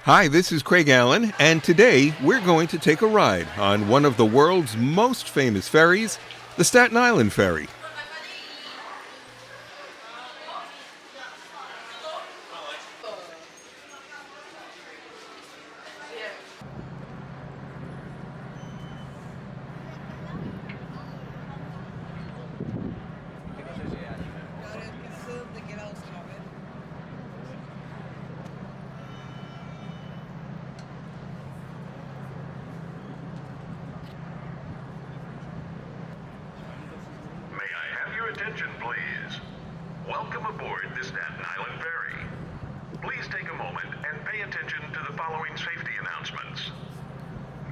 Hi, this is Craig Allen, and today we're going to take a ride on one of the world's most famous ferries, the Staten Island Ferry. Attention, please. Welcome aboard the Staten Island Ferry. Please take a moment and pay attention to the following safety announcements.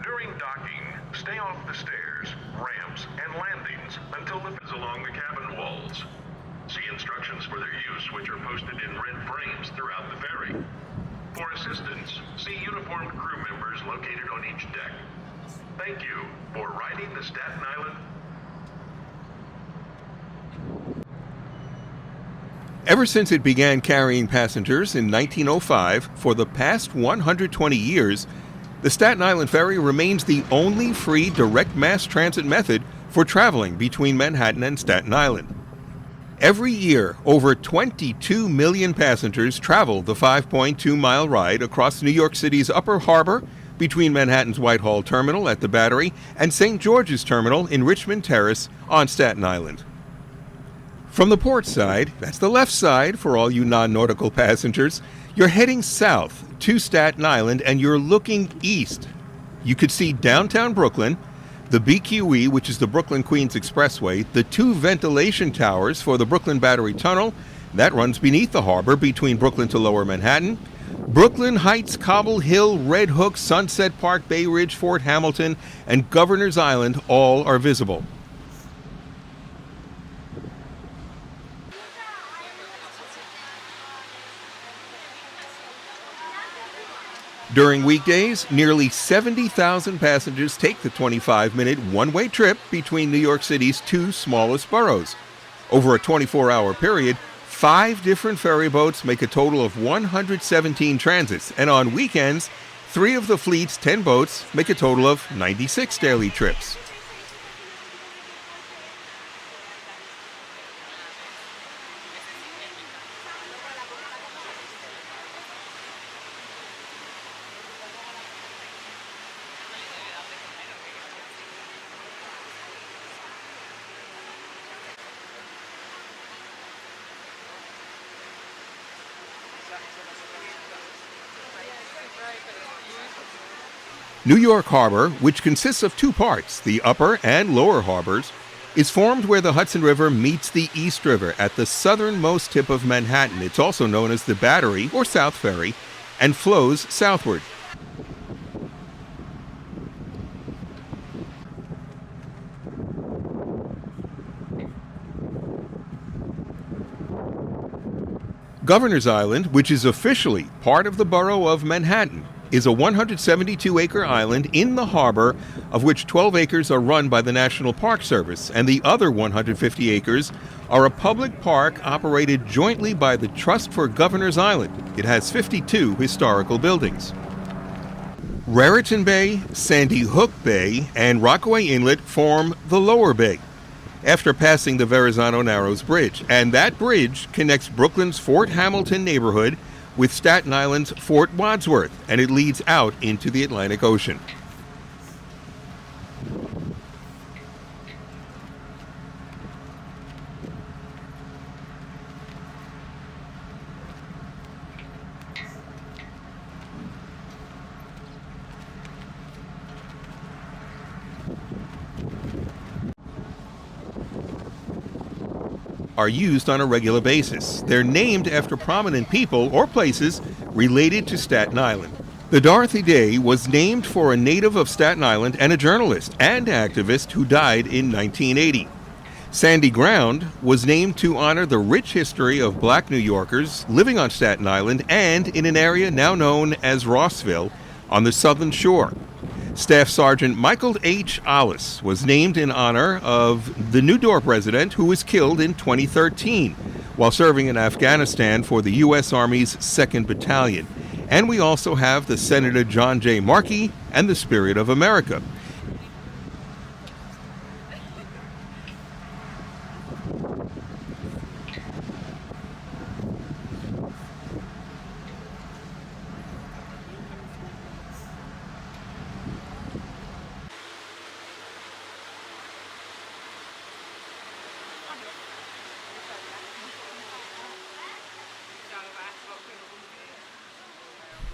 During docking, stay off the stairs, ramps, and landings until the fins along the cabin walls. See instructions for their use, which are posted in red frames throughout the ferry. For assistance, see uniformed crew members located on each deck. Thank you for riding the Staten Island. Ever since it began carrying passengers in 1905, for the past 120 years, the Staten Island Ferry remains the only free direct mass transit method for traveling between Manhattan and Staten Island. Every year, over 22 million passengers travel the 5.2-mile ride across New York City's Upper Harbor between Manhattan's Whitehall Terminal at the Battery and St. George's Terminal in Richmond Terrace on Staten Island. From the port side, that's the left side for all you non-nautical passengers, you're heading south to Staten Island and you're looking east. You could see downtown Brooklyn, the BQE, which is the Brooklyn-Queens Expressway, the two ventilation towers for the Brooklyn Battery Tunnel, that runs beneath the harbor between Brooklyn to Lower Manhattan, Brooklyn Heights, Cobble Hill, Red Hook, Sunset Park, Bay Ridge, Fort Hamilton, and Governor's Island all are visible. During weekdays, nearly 70,000 passengers take the 25-minute one-way trip between New York City's two smallest boroughs. Over a 24-hour period, 5 different ferry boats make a total of 117 transits, and on weekends, 3 of the fleet's 10 boats make a total of 96 daily trips. New York Harbor, which consists of 2 parts, the upper and lower harbors, is formed where the Hudson River meets the East River at the southernmost tip of Manhattan. It's also known as the Battery, or South Ferry, and flows southward. Governor's Island, which is officially part of the borough of Manhattan, is a 172-acre island in the harbor, of which 12 acres are run by the National Park Service, and the other 150 acres are a public park operated jointly by the Trust for Governor's Island. It has 52 historical buildings. Raritan Bay, Sandy Hook Bay, and Rockaway Inlet form the lower bay, after passing the Verrazano Narrows Bridge, and that bridge connects Brooklyn's Fort Hamilton neighborhood with Staten Island's Fort Wadsworth, and it leads out into the Atlantic Ocean. Are used on a regular basis. They're named after prominent people or places related to Staten Island. The Dorothy Day was named for a native of Staten Island and a journalist and activist who died in 1980. Sandy Ground was named to honor the rich history of black New Yorkers living on Staten Island and in an area now known as Rossville on the southern shore. Staff Sergeant Michael H. Alice was named in honor of the New Dorp resident who was killed in 2013 while serving in Afghanistan for the U.S. Army's 2nd Battalion. And we also have the Senator John J. Markey and the Spirit of America.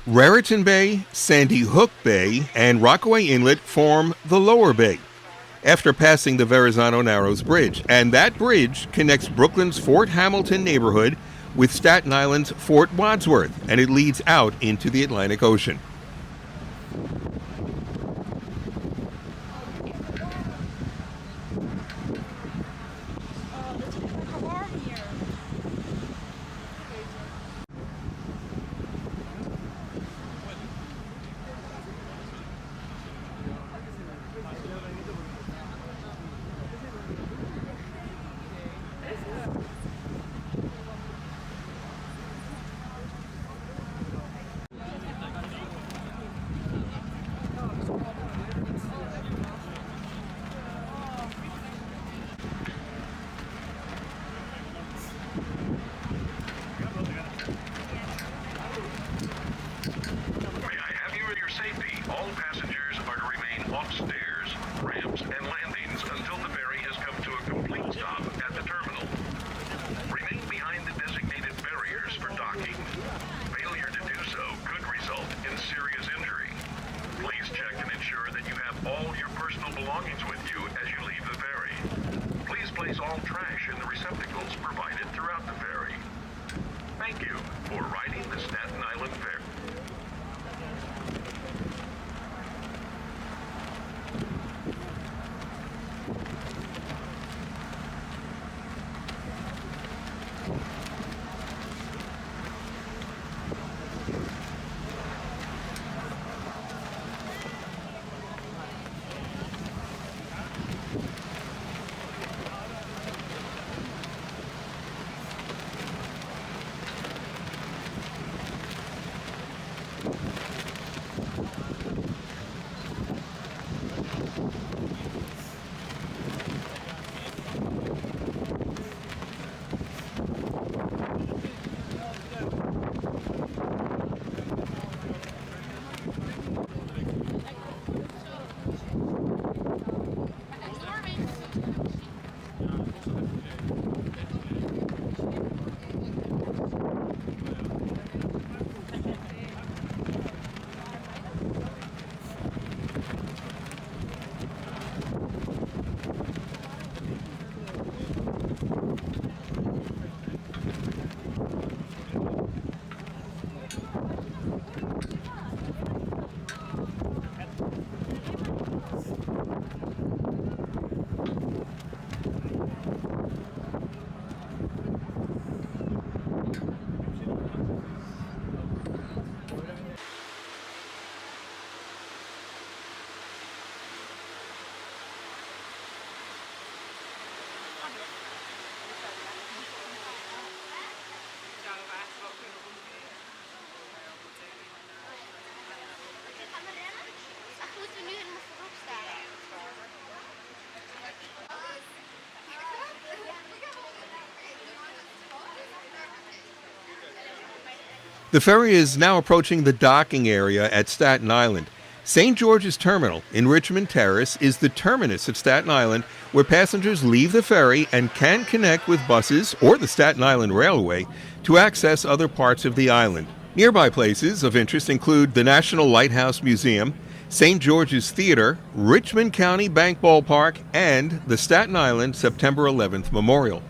Raritan Bay, Sandy Hook Bay, and Rockaway Inlet form the lower bay after passing the Verrazano Narrows Bridge, and that bridge connects Brooklyn's Fort Hamilton neighborhood with Staten Island's Fort Wadsworth, and it leads out into the Atlantic Ocean. The ferry is now approaching the docking area at Staten Island. St. George's Terminal in Richmond Terrace is the terminus at Staten Island, where passengers leave the ferry and can connect with buses or the Staten Island Railway to access other parts of the island. Nearby places of interest include the National Lighthouse Museum, St. George's Theater, Richmond County Bank Ballpark, and the Staten Island September 11th Memorial.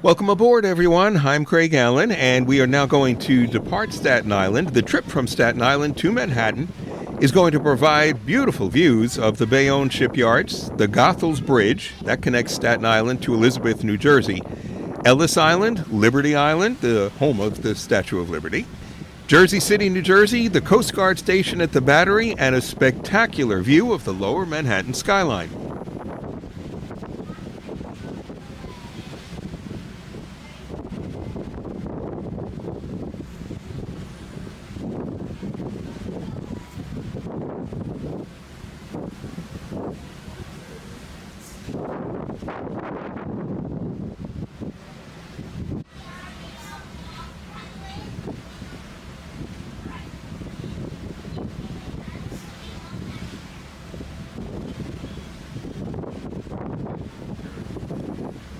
Welcome aboard, everyone. I'm Craig Allen, and we are now going to depart Staten Island. The trip from Staten Island to Manhattan is going to provide beautiful views of the Bayonne shipyards, the Goethals Bridge that connects Staten Island to Elizabeth, New Jersey, Ellis Island, Liberty Island, the home of the Statue of Liberty, Jersey City, New Jersey, the Coast Guard station at the Battery, and a spectacular view of the lower Manhattan skyline.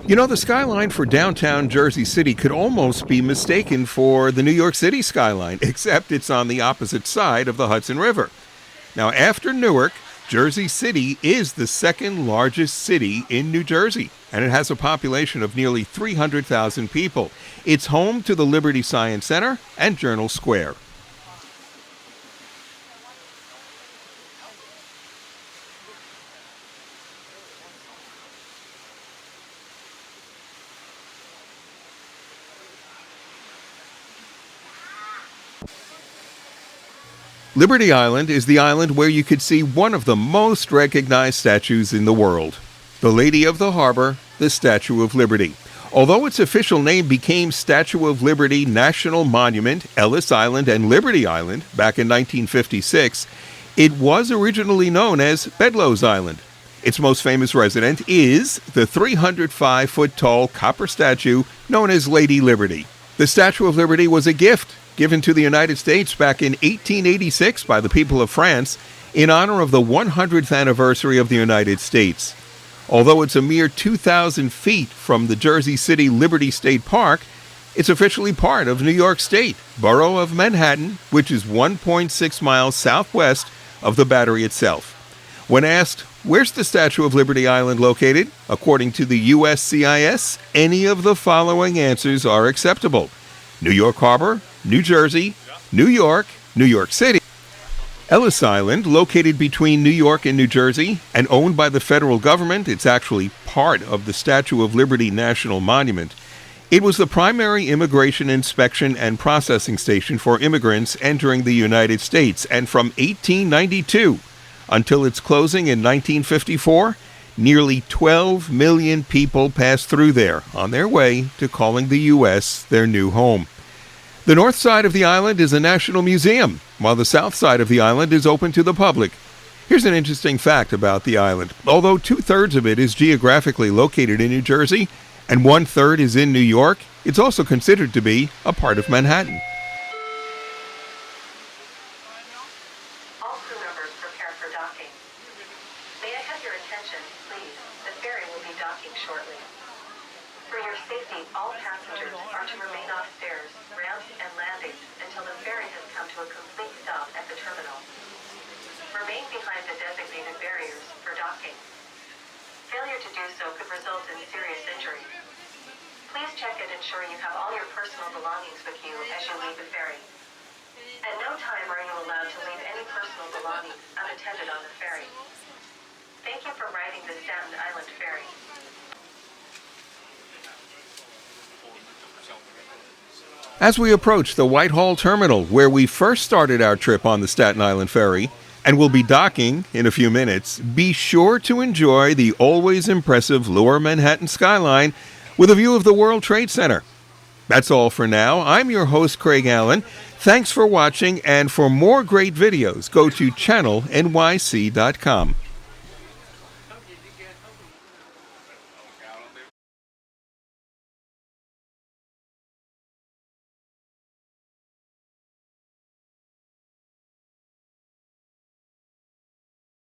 You know, the skyline for downtown Jersey City could almost be mistaken for the New York City skyline, except it's on the opposite side of the Hudson River. Now, after Newark, Jersey City is the second largest city in New Jersey, and it has a population of nearly 300,000 people. It's home to the Liberty Science Center and Journal Square. Liberty Island is the island where you could see one of the most recognized statues in the world, the Lady of the Harbor, the Statue of Liberty. Although its official name became Statue of Liberty National Monument, Ellis Island and Liberty Island back in 1956, it was originally known as Bedloe's Island. Its most famous resident is the 305-foot-tall copper statue known as Lady Liberty. The Statue of Liberty was a gift given to the United States back in 1886 by the people of France in honor of the 100th anniversary of the United States. Although it's a mere 2,000 feet from the Jersey City Liberty State Park, it's officially part of New York State, borough of Manhattan, which is 1.6 miles southwest of the Battery itself. When asked, where's the Statue of Liberty Island located? According to the USCIS, any of the following answers are acceptable: New York Harbor, New Jersey, New York, New York City. Ellis Island, located between New York and New Jersey and owned by the federal government, it's actually part of the Statue of Liberty National Monument. It was the primary immigration inspection and processing station for immigrants entering the United States, and from 1892 until its closing in 1954, nearly 12 million people passed through there on their way to calling the U.S. their new home. The north side of the island is a national museum, while the south side of the island is open to the public. Here's an interesting fact about the island. Although 2/3 of it is geographically located in New Jersey and 1/3 is in New York, it's also considered to be a part of Manhattan. All crew members prepare for docking. May I have your attention, please? The ferry will be docking shortly. For your safety, all passengers are to remain off stairs, ramps, and landings until the ferry has come to a complete stop at the terminal. Remain behind the designated barriers for docking. Failure to do so could result in serious injury. Please check and ensure you have all your personal belongings with you as you leave the ferry. At no time are you allowed to leave any personal belongings unattended on the ferry. Thank you for riding the Staten Island Ferry. As we approach the Whitehall Terminal, where we first started our trip on the Staten Island Ferry, and will be docking in a few minutes, be sure to enjoy the always impressive lower Manhattan skyline with a view of the World Trade Center. That's all for now. I'm your host, Craig Allen. Thanks for watching, and for more great videos, go to channelnyc.com.